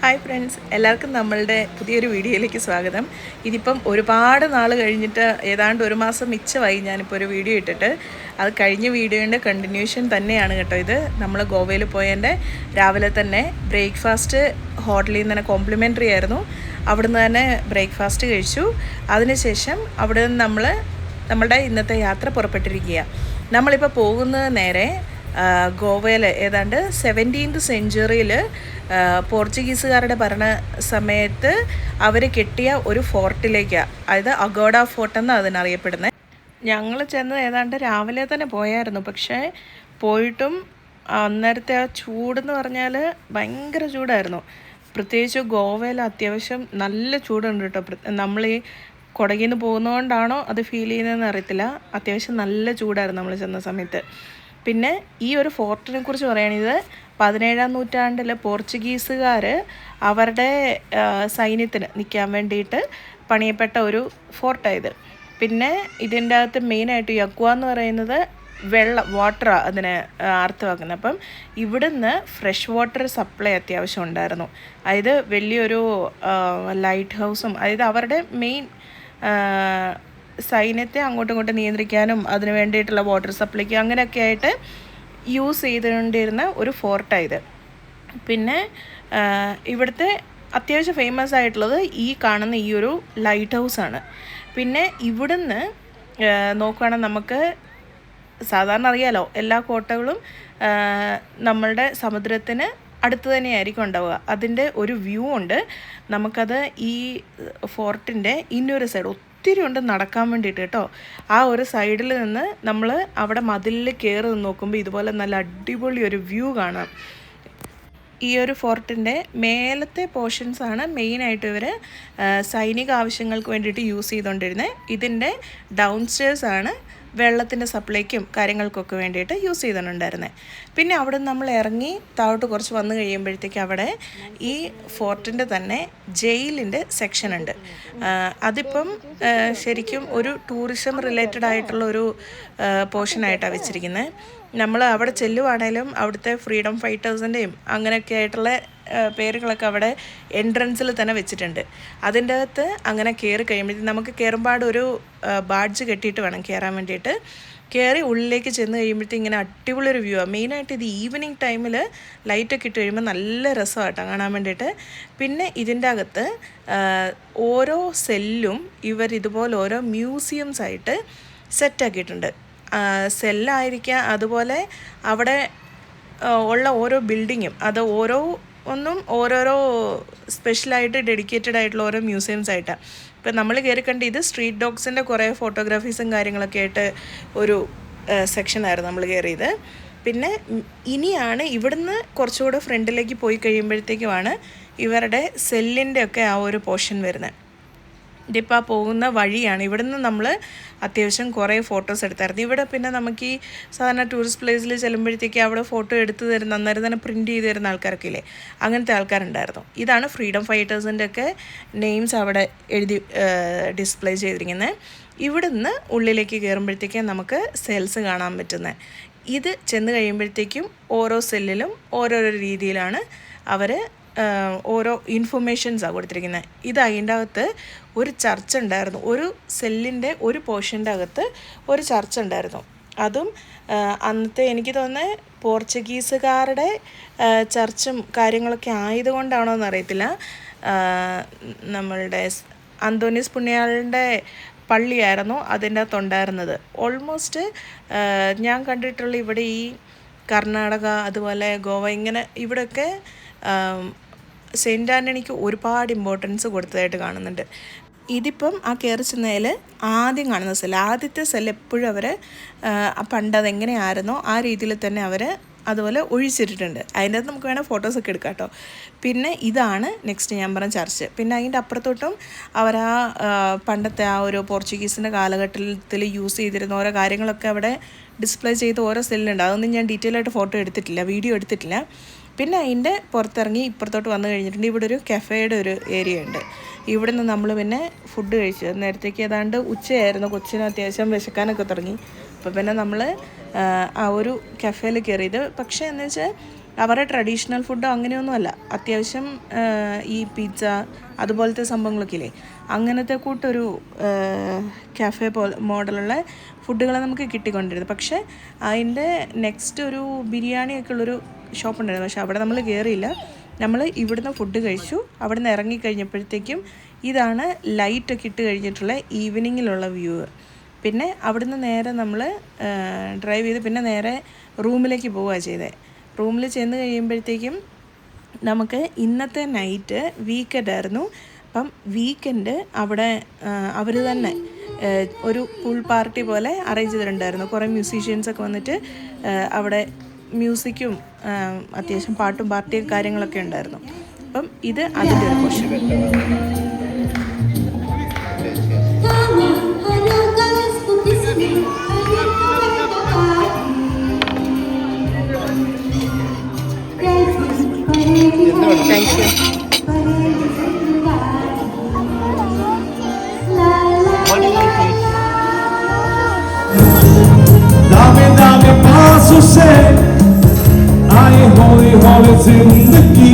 Hi friends, എല്ലാവർക്കും നമ്മളുടെ പുതിയൊരു വീഡിയോയിലേക്ക് സ്വാഗതം. ഇതിപ്പം ഒരുപാട് നാൾ കഴിഞ്ഞിട്ട് ഏതാണ്ട് ഒരു മാസം മിച്ചമായി ഞാനിപ്പോൾ ഒരു വീഡിയോ ഇട്ടിട്ട്. അത് കഴിഞ്ഞ വീഡിയോയുടെ കണ്ടിന്യൂഷൻ തന്നെയാണ് കേട്ടോ ഇത്. നമ്മൾ ഗോവയിൽ പോയതിൻ്റെ രാവിലെ തന്നെ ബ്രേക്ക്ഫാസ്റ്റ് ഹോട്ടലിൽ നിന്ന് തന്നെ കോംപ്ലിമെൻ്ററി ആയിരുന്നു. അവിടുന്ന് തന്നെ ബ്രേക്ക്ഫാസ്റ്റ് കഴിച്ചു. അതിനുശേഷം അവിടെ നിന്ന് നമ്മളുടെ ഇന്നത്തെ യാത്ര പുറപ്പെട്ടിരിക്കുക. നമ്മളിപ്പോൾ പോകുന്നത് നേരെ ഗോവയിൽ ഏതാണ്ട് 17th സെഞ്ച്വറിയിൽ പോർച്ചുഗീസുകാരുടെ ഭരണ സമയത്ത് അവർ കെട്ടിയ ഒരു ഫോർട്ടിലേക്കാണ്. അതായത് അഗോഡ ഫോർട്ട് എന്നാണ് അതിനറിയപ്പെടുന്നത്. ഞങ്ങൾ ചെന്ന് ഏതാണ്ട് രാവിലെ തന്നെ പോയായിരുന്നു. പക്ഷേ പോയിട്ടും അന്നേരത്തെ ആ ചൂടെന്ന് പറഞ്ഞാൽ ഭയങ്കര ചൂടായിരുന്നു. പ്രത്യേകിച്ച് ഗോവയിൽ അത്യാവശ്യം നല്ല ചൂടുണ്ട് കേട്ടോ. നമ്മൾ ഈ കുടകിൽ നിന്ന് പോകുന്നതുകൊണ്ടാണോ അത് ഫീൽ ചെയ്യുന്നതെന്ന് അറിയത്തില്ല. അത്യാവശ്യം നല്ല ചൂടായിരുന്നു നമ്മൾ ചെന്ന സമയത്ത്. പിന്നെ ഈ ഒരു ഫോർട്ടിനെ കുറിച്ച് പറയുകയാണെങ്കിൽ 17ാം നൂറ്റാണ്ടിൽ പോർച്ചുഗീസുകാർ അവരുടെ സൈന്യത്തിന് നിൽക്കാൻ വേണ്ടിയിട്ട് പണിയപ്പെട്ട ഒരു ഫോർട്ടായത്. പിന്നെ ഇതിൻ്റെ അകത്ത് മെയിനായിട്ട് യക്വ എന്ന് പറയുന്നത് വാട്ടറാണ് അതിനെ അർത്ഥമാക്കുന്നത്. അപ്പം ഇവിടുന്ന് ഫ്രഷ് വാട്ടർ സപ്ലൈ അത്യാവശ്യം ഉണ്ടായിരുന്നു. അതായത് വലിയൊരു ലൈറ്റ് ഹൗസും, അതായത് അവരുടെ മെയിൻ സൈന്യത്തെ അങ്ങോട്ടും ഇങ്ങോട്ടും നിയന്ത്രിക്കാനും അതിന് വേണ്ടിയിട്ടുള്ള വാട്ടർ സപ്ലൈക്ക് അങ്ങനെയൊക്കെ ആയിട്ട് യൂസ് ചെയ്തുകൊണ്ടിരുന്ന ഒരു ഫോർട്ടായത്. പിന്നെ ഇവിടുത്തെ അത്യാവശ്യം ഫേമസ് ആയിട്ടുള്ളത് ഈ കാണുന്ന ഈ ഒരു ലൈറ്റ് ഹൗസാണ്. പിന്നെ ഇവിടുന്ന് നോക്കുകയാണെങ്കിൽ നമുക്ക് സാധാരണ അറിയാലോ, എല്ലാ കോട്ടകളും നമ്മളുടെ സമുദ്രത്തിന് അടുത്ത് തന്നെയായിരിക്കും ഉണ്ടാവുക. അതിൻ്റെ ഒരു വ്യൂ ഉണ്ട്. നമുക്കത് ഈ ഫോർട്ടിൻ്റെ ഇന്നൊരു സൈഡ് ഒത്തിരി ഉണ്ട് നടക്കാൻ വേണ്ടിയിട്ട് കേട്ടോ. ആ ഒരു സൈഡിൽ നിന്ന് നമ്മൾ അവിടെ മതിലിൽ കയറി നോക്കുമ്പോൾ ഇതുപോലെ നല്ല അടിപൊളി ഒരു വ്യൂ കാണാം. ഈ ഒരു ഫോർട്ടിൻ്റെ മേലത്തെ പോർഷൻസാണ് മെയിനായിട്ട് ഇവർ സൈനിക ആവശ്യങ്ങൾക്ക് വേണ്ടിയിട്ട് യൂസ് ചെയ്തുകൊണ്ടിരുന്നത്. ഇതിൻ്റെ ഡൗൺ സ്റ്റേഴ്സാണ് വെള്ളത്തിൻ്റെ സപ്ലൈക്കും കാര്യങ്ങൾക്കൊക്കെ വേണ്ടിയിട്ട് യൂസ് ചെയ്തിട്ടുണ്ടായിരുന്നത്. പിന്നെ അവിടെ നമ്മൾ ഇറങ്ങി താഴോട്ട് കുറച്ച് വന്നു കഴിയുമ്പോഴത്തേക്ക് അവിടെ ഈ ഫോർട്ടിൻ്റെ തന്നെ ജയിലിൻ്റെ സെക്ഷൻ ഉണ്ട്. അതിപ്പം ശരിക്കും ഒരു ടൂറിസം റിലേറ്റഡ് ആയിട്ടുള്ള ഒരു പോർഷനായിട്ടാണ് വെച്ചിരിക്കുന്നത്. നമ്മൾ അവിടെ ചെല്ലുവാണേലും അവിടുത്തെ ഫ്രീഡം ഫൈറ്റേഴ്സിൻ്റെയും അങ്ങനെയൊക്കെ ആയിട്ടുള്ള പേരുകളൊക്കെ അവിടെ എൻട്രൻസിൽ തന്നെ വെച്ചിട്ടുണ്ട്. അതിൻ്റെ അകത്ത് അങ്ങനെ കയറി കഴിയുമ്പോഴത്തേക്കും നമുക്ക് കയറുമ്പോൾ ഒരു ബാഡ്ജ് കെട്ടിയിട്ട് വേണം കയറാൻ വേണ്ടിയിട്ട്. കയറി ഉള്ളിലേക്ക് ചെന്ന് കഴിയുമ്പോഴത്തേക്കും ഇങ്ങനെ അടിപൊളി ഒരു വ്യൂ ആണ്. മെയിനായിട്ട് ഇത് ഈവനിങ് ടൈമിൽ ലൈറ്റൊക്കെ ഇട്ട് കഴിയുമ്പോൾ നല്ല രസമായിട്ടാണ് കാണാൻ വേണ്ടിയിട്ട്. പിന്നെ ഇതിൻ്റെ അകത്ത് ഓരോ സെല്ലും ഇതുപോലെ ഓരോ മ്യൂസിയംസ് ആയിട്ട് സെറ്റാക്കിയിട്ടുണ്ട്. സെല്ലായിരിക്കുക, അതുപോലെ അവിടെ ഉള്ള ഓരോ ബിൽഡിങ്ങും അത് ഓരോരോ സ്പെഷ്യലായിട്ട് ഡെഡിക്കേറ്റഡ് ആയിട്ടുള്ള ഓരോ മ്യൂസിയംസ് ആയിട്ടാണ്. ഇപ്പം നമ്മൾ കയറി കണ്ട് ഇത് സ്ട്രീറ്റ് ഡോഗ്സിൻ്റെ കുറേ ഫോട്ടോഗ്രാഫീസും കാര്യങ്ങളൊക്കെ ആയിട്ട് ഒരു സെക്ഷനായിരുന്നു നമ്മൾ കയറിയത്. പിന്നെ ഇനിയാണ് ഇവിടുന്ന് കുറച്ചുകൂടെ ഫ്രണ്ടിലേക്ക് പോയി കഴിയുമ്പോഴത്തേക്കുമാണ് ഇവരുടെ സെല്ലിൻ്റെ ഒക്കെ ആ ഒരു പോർഷൻ വരുന്നത്. ഇതിപ്പോൾ ആ പോകുന്ന വഴിയാണ്. ഇവിടുന്ന് നമ്മൾ അത്യാവശ്യം കുറേ ഫോട്ടോസ് എടുത്തായിരുന്നു. ഇവിടെ പിന്നെ നമുക്ക് ഈ സാധാരണ ടൂറിസ്റ്റ് പ്ലേസിൽ ചെല്ലുമ്പോഴത്തേക്ക് അവിടെ ഫോട്ടോ എടുത്ത് തരുന്ന അന്നേരം തന്നെ പ്രിൻറ്റ് ചെയ്ത് തരുന്ന ആൾക്കാരൊക്കെ ഇല്ലേ, അങ്ങനത്തെ ആൾക്കാരുണ്ടായിരുന്നു. ഇതാണ് ഫ്രീഡം ഫൈറ്റേഴ്സിൻ്റെ ഒക്കെ നെയിംസ് അവിടെ എഴുതി ഡിസ്പ്ലേ ചെയ്തിരിക്കുന്നത്. ഇവിടുന്ന് ഉള്ളിലേക്ക് കയറുമ്പോഴത്തേക്കും നമുക്ക് സെൽസ് കാണാൻ പറ്റുന്നത്. ഇത് ചെന്ന് കഴിയുമ്പോഴത്തേക്കും ഓരോ സെല്ലിലും ഓരോരോ രീതിയിലാണ് അവർ ഓരോ ഇൻഫർമേഷൻസാണ് കൊടുത്തിരിക്കുന്നത്. ഇത് അതിൻ്റെ അകത്ത് ഒരു ചർച്ച് ഉണ്ടായിരുന്നു. ഒരു സെല്ലിൻ്റെ ഒരു പോർഷൻ്റെ അകത്ത് ഒരു ചർച്ച് ഉണ്ടായിരുന്നു. അതും അന്നത്തെ എനിക്ക് തോന്നുന്നത് പോർച്ചുഗീസുകാരുടെ ചർച്ചും കാര്യങ്ങളൊക്കെ ആയതുകൊണ്ടാണോ എന്നറിയത്തില്ല, നമ്മളുടെ അന്തോണീസ് പുണ്യാളൻ്റെ പള്ളിയായിരുന്നു അതിൻ്റെ അകത്തുണ്ടായിരുന്നത്. ഓൾമോസ്റ്റ് ഞാൻ കണ്ടിട്ടുള്ള ഇവിടെ ഈ കർണാടക അതുപോലെ ഗോവ ഇങ്ങനെ ഇവിടെയൊക്കെ സെയിൻറ്റ് ആൻ്റണിക്ക് ഒരുപാട് ഇമ്പോർട്ടൻസ് കൊടുത്തതായിട്ട് കാണുന്നുണ്ട്. ഇതിപ്പം ആ കയറി ചെന്നതിൽ ആദ്യം കാണുന്ന സെല്ല്, ആദ്യത്തെ സെല്ല് എപ്പോഴും അവർ പണ്ടതെങ്ങനെയായിരുന്നോ ആ രീതിയിൽ തന്നെ അവർ അതുപോലെ ഒഴിച്ചിട്ടിട്ടുണ്ട്. അതിൻ്റെ അകത്ത് നമുക്ക് വേണേൽ ഫോട്ടോസൊക്കെ എടുക്കാം കേട്ടോ. പിന്നെ ഇതാണ് നെക്സ്റ്റ് ഞാൻ പറഞ്ഞ ചർച്ച്. പിന്നെ അതിൻ്റെ അപ്പുറത്തോട്ടും അവർ പണ്ടത്തെ ആ ഒരു പോർച്ചുഗീസിൻ്റെ കാലഘട്ടത്തിൽ യൂസ് ചെയ്തിരുന്ന ഓരോ കാര്യങ്ങളൊക്കെ അവിടെ ഡിസ്പ്ലേ ചെയ്ത് ഓരോ സെല്ലുണ്ട്. അതൊന്നും ഞാൻ ഡീറ്റെയിൽ ആയിട്ട് ഫോട്ടോ എടുത്തിട്ടില്ല, വീഡിയോ എടുത്തിട്ടില്ല. പിന്നെ അതിൻ്റെ പുറത്തിറങ്ങി ഇപ്പുറത്തോട്ട് വന്നു കഴിഞ്ഞിട്ടുണ്ട്. ഇവിടെ ഒരു കഫേയുടെ ഒരു ഏരിയ ഉണ്ട്. ഇവിടെ നിന്ന് നമ്മൾ പിന്നെ ഫുഡ് കഴിച്ചു. നേരത്തേക്ക് ഏതാണ്ട് ഉച്ചയായിരുന്നു. കൊച്ചിന് അത്യാവശ്യം വിശക്കാനൊക്കെ തുടങ്ങി. അപ്പോൾ പിന്നെ നമ്മൾ ആ ഒരു കഫേയിൽ കയറിയത്. പക്ഷേ എന്ന് വെച്ചാൽ അവരുടെ ട്രഡീഷണൽ ഫുഡോ അങ്ങനെയൊന്നുമല്ല. അത്യാവശ്യം ഈ പിസ്സ അതുപോലത്തെ സംഭവങ്ങളൊക്കെ ഇല്ലേ, അങ്ങനത്തെ കൂട്ടൊരു കാഫേ മോഡലുള്ള ഫുഡുകൾ നമുക്ക് കിട്ടിക്കൊണ്ടിരുന്നത്. പക്ഷേ അതിൻ്റെ നെക്സ്റ്റ് ഒരു ബിരിയാണിയൊക്കെ ഉള്ളൊരു ഷോപ്പ് ഉണ്ടായിരുന്നു. പക്ഷേ അവിടെ നമ്മൾ കയറിയില്ല. നമ്മൾ ഇവിടുന്ന് ഫുഡ് കഴിച്ചു. അവിടെ നിന്ന് ഇറങ്ങിക്കഴിഞ്ഞപ്പോഴത്തേക്കും ഇതാണ് ലൈറ്റൊക്കെ ഇട്ട് കഴിഞ്ഞിട്ടുള്ള ഈവനിങ്ങിലുള്ള വ്യൂ. പിന്നെ അവിടുന്ന് നേരെ നമ്മൾ ഡ്രൈവ് ചെയ്ത് പിന്നെ നേരെ റൂമിലേക്ക് പോവുകയാണ് ചെയ്തത്. റൂമിൽ ചെന്ന് കഴിയുമ്പോഴത്തേക്കും നമുക്ക് ഇന്നത്തെ നൈറ്റ് വീക്കെൻഡ് ആയിരുന്നു. അപ്പം വീക്കെൻഡ് അവിടെ അവർ തന്നെ ഒരു പൂൾ പാർട്ടി പോലെ അറേഞ്ച് ചെയ്തിട്ടുണ്ടായിരുന്നു. കുറേ മ്യൂസീഷ്യൻസൊക്കെ വന്നിട്ട് അവിടെ മ്യൂസിക്കും അത്യാവശ്യം പാട്ടും പാർട്ടിയും കാര്യങ്ങളൊക്കെ ഉണ്ടായിരുന്നു. അപ്പം ഇത് അതിൻ്റെ ഒരു portion. Thank you. Dame paso se आए हौली हौली जिंदगी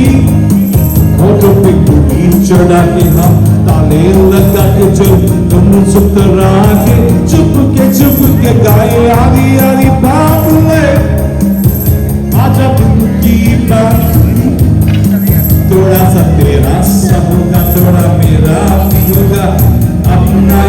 होठों पे कुड़ी चढ़ा के हम ताले लगा के चल तुम सुतरा के चुप के गाए आदि आदि बाबुले आजा दिल की बात थोड़ा सा तेरा सा होगा थोड़ा मेरा भी होगा अपना